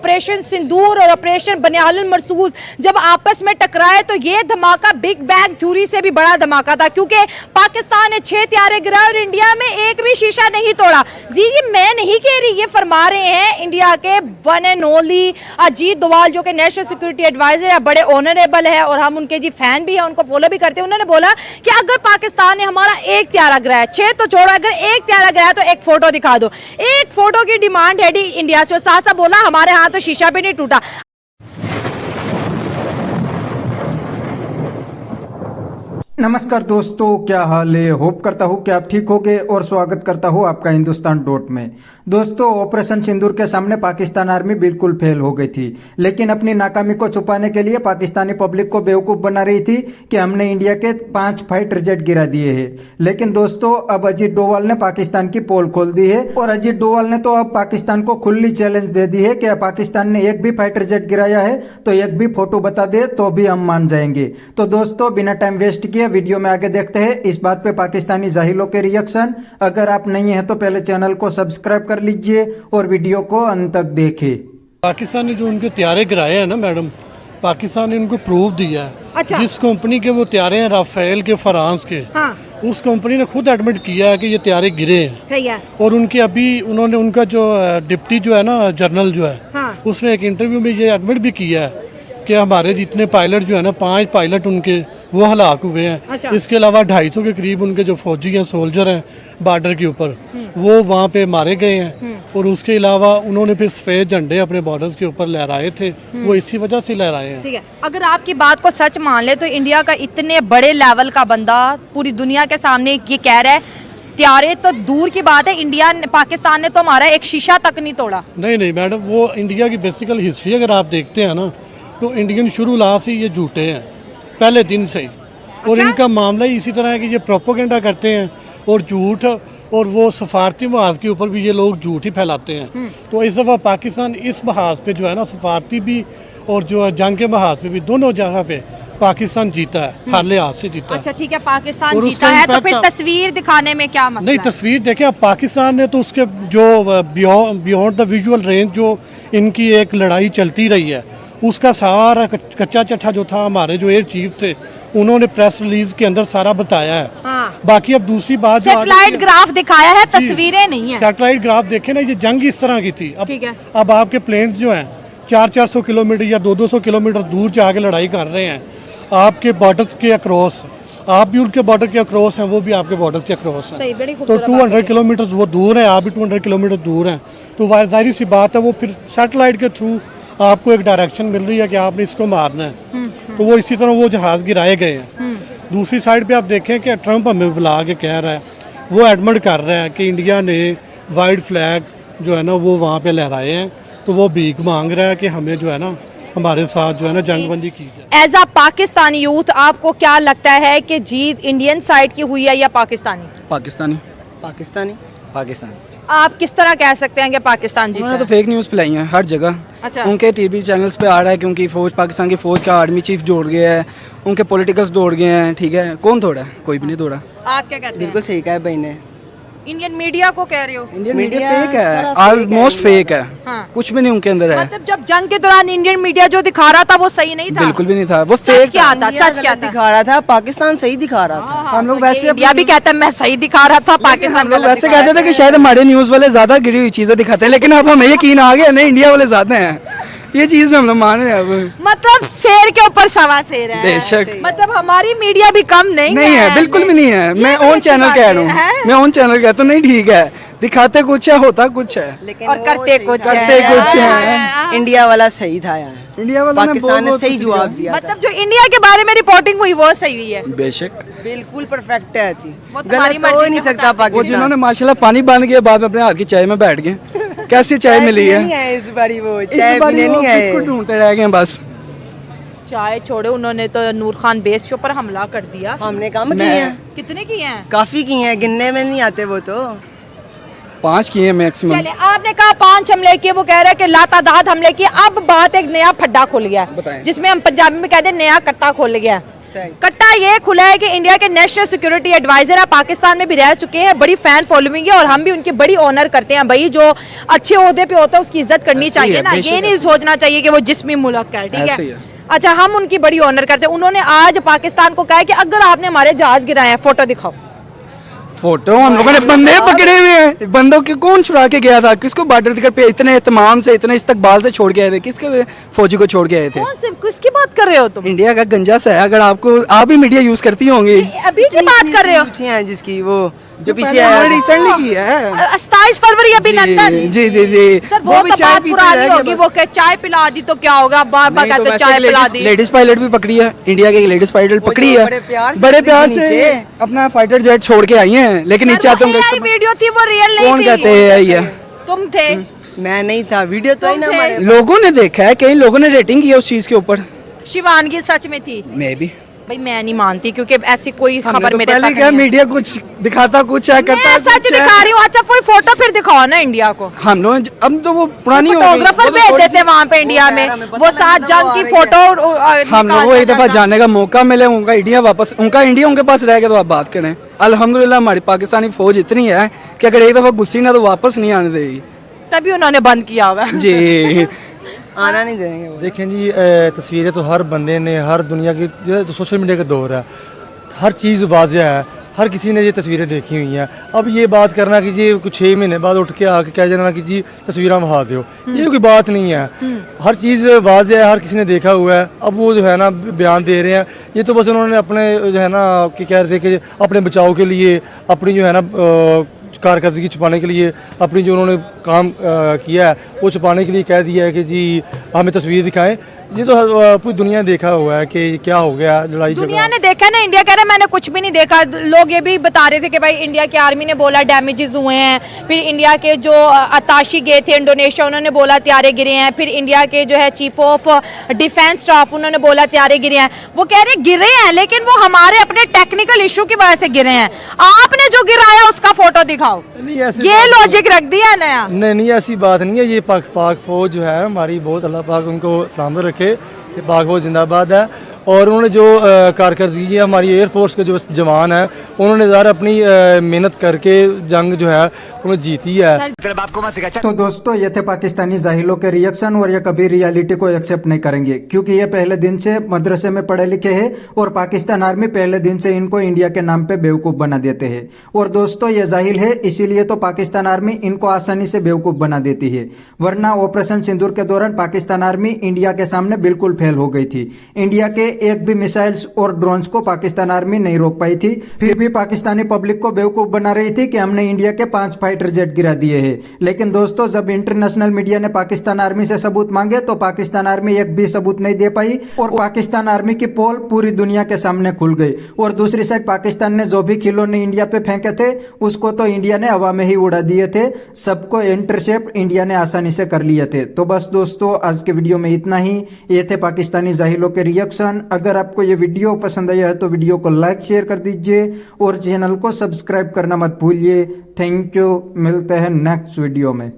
Operation सिंदूर और operation Banihal मरसूस जब आपस में टकराए तो ये धमाका बिग बैंग थ्योरी से भी बड़ा धमाका था, क्योंकि पाकिस्तान ने 6 त्यारे गिराए और इंडिया में एक भी शीशा नहीं तोड़ा। जी ये मैं नहीं कह रही, ये फरमा रहे हैं इंडिया के one and only Ajit Doval जो कि नेशनल सिक्योरिटी एडवाइजर है, बड़े ऑनरेबल है और हम उनके जी फैन भी है, उनको फॉलो भी करते हैं। उन्होंने बोला कि अगर पाकिस्तान ने हमारा एक त्यारा गिराया, 6 तो छोड़ो, अगर एक त्यारा गिराया तो एक फोटो दिखा दो। एक फोटो की डिमांड है इंडिया से, साथ साथ बोला हमारे हाथ तो शीशा भी नहीं टूटा। नमस्कार दोस्तों, क्या हाल है। होप करता हूँ कि आप ठीक होंगे और स्वागत करता हूँ आपका हिंदुस्तान डॉट में। दोस्तों, ऑपरेशन सिंदूर के सामने पाकिस्तान आर्मी बिल्कुल फेल हो गई थी, लेकिन अपनी नाकामी को छुपाने के लिए पाकिस्तानी पब्लिक को बेवकूफ बना रही थी कि हमने इंडिया के 5 फाइटर जेट गिरा दिए हैं। लेकिन दोस्तों, अब अजीत डोवाल ने पाकिस्तान की पोल खोल दी है और अजीत डोवाल ने तो अब पाकिस्तान को खुली चैलेंज दे दी है कि पाकिस्तान ने एक भी फाइटर जेट गिराया है तो एक भी फोटो बता दे तो भी हम मान जाएंगे। तो दोस्तों, बिना टाइम वेस्ट किए वीडियो में आगे देखते हैं इस बात पे पाकिस्तानी जाहिलों के रिएक्शन। अगर आप नहीं है तो पहले चैनल को सब्सक्राइब कर लीजिए और वीडियो को अंत तक देखें। पाकिस्तान ने जो उनके त्यारे गिराए हैं ना मैडम, पाकिस्तान ने उनको प्रूफ दिया है। अच्छा। जिस कंपनी के वो त्यारे हैं, राफेल के, फ्रांस के, हाँ। उस कंपनी ने खुद एडमिट किया है कि ये त्यारे गिरे हैं। सही है। और उनके अभी उन्होंने उनका जो डिप्टी जो है ना जनरल जो है, हाँ। उसने एक इंटरव्यू में ये एडमिट भी किया है कि हमारे जितने पायलट जो है ना, 5 पायलट उनके वो हलाक हुए हैं। अच्छा। इसके अलावा 250 के करीब उनके जो फौजी हैं, सोल्जर हैं बॉर्डर के ऊपर, वो वहाँ पे मारे गए हैं। और उसके अलावा उन्होंने फिर सफ़ेद झंडे अपने बॉर्डर्स के ऊपर लहराए थे, वो इसी वजह से लहराए हैं। ठीक है, अगर आपकी बात को सच मान ले तो इंडिया का इतने बड़े लेवल का बंदा पूरी दुनिया के सामने ये कह रहा है त्यारे तो दूर की बात है, इंडिया पाकिस्तान ने तो हमारा एक शीशा तक नहीं तोड़ा। नहीं मैडम, वो इंडिया की बेसिकल हिस्ट्री अगर आप देखते हैं ना, तो इंडियन शुरू ला से ये झूठे हैं, पहले दिन से ही। और इनका मामला ही इसी तरह है कि ये प्रोपोगेंडा करते हैं और झूठ, और वो सफारती महाज के ऊपर भी ये लोग झूठ ही फैलाते हैं। तो इस दफ़ा पाकिस्तान इस महाज पे जो है ना, सफारती भी और जो है जंग के महाज पे भी, दोनों जगह पे पाकिस्तान जीता है, हर लिहाज से जीता है। अच्छा ठीक है, पाकिस्तान और जीता उसका है तो impact फिर तस्वीर दिखाने में क्या मसला नहीं, है? तस्वीर देखें आप, पाकिस्तान ने तो उसके जो बियॉन्ड द विजुअल रेंज जो इनकी एक लड़ाई चलती रही है, उसका सारा कच्चा चट्ठा जो था, हमारे जो एयर चीफ थे उन्होंने प्रेस रिलीज के अंदर सारा बताया है। हाँ। बाकी अब दूसरी बात जो सैटेलाइट ग्राफ दिखाया है, तस्वीरें नहीं है। सैटेलाइट ग्राफ देखे ना, ये जंग इस तरह की थी। ठीक है। अब आपके प्लेन्स जो हैं 400 किलोमीटर या 200 किलोमीटर दूर जाके लड़ाई कर रहे हैं आपके बॉर्डर्स के अक्रॉस। आप भी उनके बॉर्डर के अक्रॉस हैं, वो भी आपके बॉर्डर्स के अक्रॉस हैं। तो 200 किलोमीटर वो दूर हैं, आप भी 200 किलोमीटर दूर हैं। तो जाहिर सी बात है, वो फिर सैटेलाइट के थ्रू आपको एक डायरेक्शन मिल रही है कि आपने इसको मारना है। तो वो इसी तरह वो जहाज़ गिराए गए हैं। दूसरी साइड पे आप देखें कि ट्रंप हमें बुला के कह रहा है, वो एडमिट कर रहा है कि इंडिया ने वाइट फ्लैग जो है ना वो वहाँ पे लहराए हैं। तो वो भीख मांग रहा है कि हमें जो है ना, हमारे साथ जो है ना जंगबंदी की जाए। एज अ पाकिस्तानी यूथ आपको क्या लगता है कि जीत इंडियन साइड की हुई है या पाकिस्तानी? पाकिस्तानी। पाकिस्तान। आप किस तरह कह सकते हैं कि पाकिस्तान जीता उन्होंने है? तो फेक न्यूज़ फैलाई है हर जगह। अच्छा। उनके टीवी चैनल्स पे आ रहा है क्योंकि फौज, पाकिस्तान की फौज का आर्मी चीफ दौड़ गया है, उनके पॉलिटिकल्स दौड़ गए हैं। ठीक है, कौन दौड़ा है? कोई भी नहीं दौड़ा। आप क्या कहते हैं? बिल्कुल सही कहा है भाई ने। इंडियन मीडिया को कह रहे हो? इंडियन मीडिया मीडिया फेक है, सारा fake ऑलमोस्ट है फेक है। हाँ। कुछ भी नहीं उनके अंदर है। मतलब जब जंग के दौरान इंडियन मीडिया जो दिखा रहा था वो सही नहीं था? बिल्कुल भी नहीं था, वो सच फेक क्या था? इंडिया सच क्या गलत था? दिखा रहा था, पाकिस्तान सही दिखा रहा था। हम लोग तो वैसे इंडिया भी कहता है मैं सही दिखा रहा था, पाकिस्तान हम लोग गलत वैसे दिखा कहते थे कि शायद हमारे न्यूज़ वाले ज्यादा गिरी हुई चीजें दिखाते हैं, लेकिन अब हमें यकीन आ गया नहीं, इंडिया वाले ज्यादा हैं। ये चीज में हम लोग मान रहे हैं अब। मतलब शेर के ऊपर सवा शेर है। बेशक। मतलब हमारी मीडिया भी कम नहीं है, बिल्कुल भी नहीं है। मैं ऑन चैनल कह रहा हूँ, मैं ऑन चैनल कहता हूँ, नहीं ठीक है, दिखाते कुछ है, होता कुछ है, लेकिन और वो करते कुछ है। करते कुछ है। इंडिया वाला सही था यार, इंडिया वालों ने पाकिस्तान ने बहुत सही कुछ जवाब दिया। दिया था। मतलब जो इंडिया के बारे में रिपोर्टिंग हुई वो सही हुई है। बेशक। बिल्कुल परफेक्ट है जी, वो तुम्हारी गलत तो हो ही नहीं मर्जी के सकता मुताबिक। वो पाकिस्तान। जिन्होंने माशाल्लाह पानी बांध के बाद में अपने हाथ की चाय में बैठ गए, कैसी चाय मिली है? नहीं आए इस बारी, वो इस चाय बारी पीने वो नहीं आए। बिस्कुट ढूंढते रह गए बस। चाय छोड़े, उन्होंने तो नूर खान बेस के ऊपर हमला कर दिया। हमने काम किए हैं, कितने किए हैं? काफी किए हैं, गिनने में नहीं आते वो तो। 5 किए मैक्सिमम। चले, आपने कहा 5 हमले किए, वो कह रहे हैं कि लातादाद हमले किए। अब बात एक नया फड्डा खुल गया है, बताएं। जिसमें हम पंजाबी में कहते हैं नया कट्टा खुल गया है। सही। कट्टा ये खुला है कि इंडिया के नेशनल सिक्योरिटी एडवाइजर है, पाकिस्तान में भी रह चुके हैं, बड़ी फैन फॉलोइंग है और हम भी उनकी बड़ी ऑनर करते हैं। भाई जो अच्छे ओहदे पे होता है उसकी इज्जत करनी ऐसे ही चाहिए है, ना, बेशक ये नहीं ऐसे। सोचना चाहिए कि वो जिस्मी मुल्क है, ठीक ऐसे ही है। है। अच्छा, हम उनकी बड़ी ऑनर करते हैं। उन्होंने आज पाकिस्तान को कहा है कि अगर आपने हमारे जहाज गिराए हैं, फोटो दिखाओ। फोटो हम लोगों ने बंदे पकड़े हुए हैं, बंदों के कौन छुड़ा के गया था, किसको बॉर्डर टिकट पे इतने एहतमाम से इतने इस्तकबाल से छोड़ के आए थे, किसके फौजी को छोड़ के आए थे? कौन से किसकी बात कर रहे हो तुम? इंडिया का गंजा सा है, अगर आपको आप भी मीडिया यूज करती होंगी। अभी की बात कर रहे हो? पीछे हैं जिसकी वो जो पीछे आया था। रिसेंटली की है 27 फरवरी अभिनंदन। जी जी जी। सर वो भी तो चाय बात पीते पुरानी रह गए होगी, बस। वो क्या चाय पिला दी तो क्या होगा, बार बार नहीं, तो कहते वैसे चाय पिला दी। लेडीज पायलट भी पकड़ी है, इंडिया के लेडीज पायलट वो पकड़ी जो है, बड़े प्यार से बड़े उतरी प्यार थी से नीचे। अपना फाइटर जेट छोड़ के आई हैं, लेकिन नीचे आते होंगे AI वीडियो थी, वो रियल नहीं कौन थी। कहते हैं ये? तुम थे। मैं नहीं था, वीडियो तो ही ना तुम थे। हमारे लोगों ने देखा है, कई लोगों ने रेटिंग की है उस चीज के ऊपर। शिवानगी सच में थी? मैं भी भाई मैं नहीं मानती, क्योंकि ऐसी कोई हमने खबर तो मेरे पहले तक क्या नहीं है। मीडिया कुछ दिखाता कुछ है, करता मैं सच कुछ है। दिखा रही हूँ। अच्छा कोई फोटो फिर दिखाओ ना इंडिया को। हम लोग अब तो वो पुरानी हो गई, फोटोग्राफर वो तो भेज थोड़ी देते सी- वहाँ पे इंडिया में, यार, हमें पता वो नहीं 7 था जंग वो की आ रही फोटो हम लोगों को एक दफा जाने का मौका मिले, उनका इंडिया वापस, उनका इंडिया उनके पास रह गया तो आप बात करें। अल्हम्दुलिल्लाह हमारी पाकिस्तानी फौज इतनी है कि अगर एक दफा गुस्सी ना तो वापस नहीं आने देगी। तभी उन्होंने बंद किया हुआ है। जी आना नहीं देंगे वो। देखें जी, तस्वीरें तो हर बंदे ने, हर दुनिया की जो तो सोशल मीडिया का दौर है, हर चीज़ वाज़ह है, हर किसी ने ये तस्वीरें देखी हुई हैं। अब ये बात करना कि जी कुछ 6 महीने बाद उठ के आके कह जाना कि जी तस्वीरें वहा दो, ये कोई बात नहीं है। हर चीज़ वाज़ह है, हर किसी ने देखा हुआ है। अब वो जो है ना बयान दे रहे हैं, ये तो बस उन्होंने अपने जो है ना कि कह रहे थे कि अपने बचाव के लिए, अपनी जो है ना कारकर्दगी छुपाने के लिए, अपनी जो उन्होंने काम किया है वो छुपाने के लिए कह दिया है कि जी हमें तस्वीर दिखाएं। ये तो पूरी दुनिया ने देखा हुआ है कि क्या हो गया, लड़ाई दुनिया झगड़ा। ने देखा ना, इंडिया कह रहा है मैंने कुछ भी नहीं देखा। लोग ये भी बता रहे थे कि भाई इंडिया की आर्मी ने बोला डैमेजेस हुए हैं, फिर इंडिया के जो अताशी गए थे इंडोनेशिया उन्होंने बोला त्यारे गिरे हैं, फिर इंडिया के जो है चीफ ऑफ डिफेंस स्टाफ उन्होंने बोला त्यारे गिरे हैं। वो कह रहे गिरे हैं लेकिन वो हमारे अपने टेक्निकल इशू की वजह से गिरे हैं। आपने जो गिराया उसका फोटो दिखाओ, नहीं, ऐसी ये बात नहीं। लॉजिक रख दिया नया। नहीं ऐसी बात नहीं है। ये पाक फौज जो है हमारी, बहुत अल्लाह पाक उनको सलामत रखे, कि पाक फौज जिंदाबाद है। और उन्होंने जो कारकर्दगी है, हमारी एयरफोर्स के जो जवान है उन्होंने ज़रा अपनी मेहनत करके जंग जो है उन्होंने जीती है। तो दोस्तों ये थे पाकिस्तानी जाहिलों के रिएक्शन, और ये कभी रियलिटी को एक्सेप्ट नहीं करेंगे, क्योंकि ये पहले दिन से मदरसे में पढ़े लिखे हैं और पाकिस्तान आर्मी पहले दिन से इनको इंडिया के नाम पे बेवकूफ बना देते हैं। और दोस्तों ये जाहिल है, इसीलिए तो पाकिस्तान आर्मी इनको आसानी से बेवकूफ बना देती है, वरना ऑपरेशन सिंदूर के दौरान पाकिस्तान आर्मी इंडिया के सामने बिल्कुल फेल हो गई थी। इंडिया के एक भी मिसाइल्स और ड्रोन्स को पाकिस्तान आर्मी नहीं रोक पाई थी, फिर भी पाकिस्तानी पब्लिक को बेवकूफ बना रही थी कि हमने इंडिया के 5 फाइटर जेट गिरा दिए हैं। लेकिन दोस्तों जब इंटरनेशनल मीडिया ने पाकिस्तान आर्मी से सबूत मांगे तो पाकिस्तान आर्मी एक भी सबूत नहीं दे पाई, और पाकिस्तान आर्मी की पोल पूरी दुनिया के सामने खुल गई। और दूसरी साइड पाकिस्तान ने जो भी खिलौने इंडिया पे फेंके थे उसको तो इंडिया ने हवा में ही उड़ा दिए थे, सबको इंटरसेप्ट इंडिया ने आसानी से कर लिए थे। तो बस दोस्तों आज के वीडियो में इतना ही। ये थे पाकिस्तानी जाहिलों के रिएक्शन। अगर आपको ये वीडियो पसंद आया है तो वीडियो को लाइक शेयर कर दीजिए और चैनल को सब्सक्राइब करना मत भूलिए। थैंक यू, मिलते हैं नेक्स्ट वीडियो में।